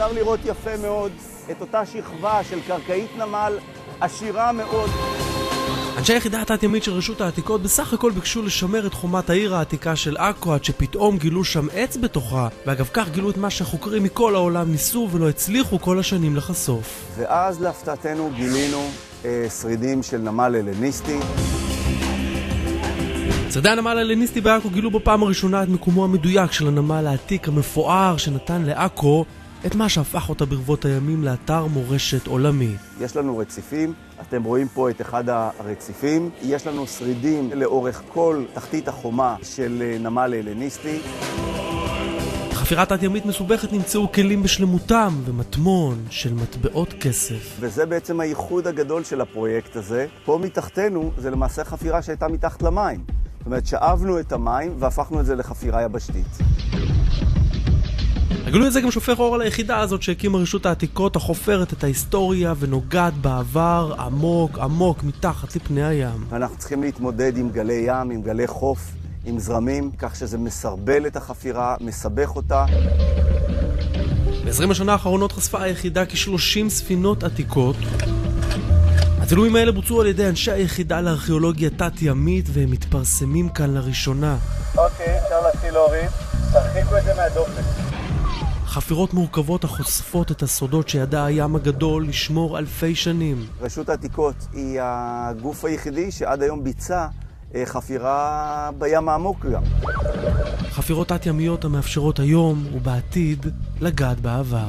אפשר לראות יפה מאוד את אותה שכבה של קרקעית נמל עשירה מאוד. אנשי היחידה התת-ימית של רשות העתיקות בסך הכל ביקשו לשמר את חומת העיר העתיקה של עכו עד שפתאום גילו שם עץ בתוכה, ואגב כך גילו את מה שהחוקרים מכל העולם ניסו ולא הצליחו כל השנים לחשוף. ואז להפתעתנו גילינו שרידים של נמל הלניסטי. שרידי הנמל ההלניסטי בעכו גילו בפעם הראשונה את מקומו המדויק של הנמל העתיק המפואר שנתן לעכו את מה שהפך אותה ברבות הימים לאתר מורשת עולמי. יש לנו רציפים, אתם רואים פה את אחד הרציפים. יש לנו שרידים לאורך כל תחתית החומה של נמל הלניסטי. בחפירת תת-ימית מסובכת נמצאו כלים בשלמותם ומטמון של מטבעות כסף. וזה בעצם הייחוד הגדול של הפרויקט הזה. פה מתחתנו זה למעשה חפירה שהייתה מתחת למים. זאת אומרת, שאבנו את המים והפכנו את זה לחפירה יבשתית. הגילוי הזה גם שופך אור על היחידה הזאת שהקימה רשות העתיקות, החופרת את ההיסטוריה ונוגעת בעבר עמוק עמוק מתחת לפני הים. אנחנו צריכים להתמודד עם גלי ים, עם גלי חוף, עם זרמים, כך שזה מסרבל את החפירה, מסבך אותה. ב-20 השנה האחרונות חשפה היחידה כ-30 ספינות עתיקות. הצילומים האלה בוצעו על ידי אנשי היחידה לארכיאולוגיה תת-ימית והם מתפרסמים כאן לראשונה. אוקיי, אפשר להתחיל להוריד. תרחיקו את זה מהדופק. חפירות מורכבות החושפות את הסודות שידע הים הגדול לשמור אלפי שנים. רשות העתיקות היא הגוף היחידי שעד היום ביצע חפירה בים העמוק גם. חפירות תת-ימיות המאפשרות היום ובעתיד לגעת בעבר.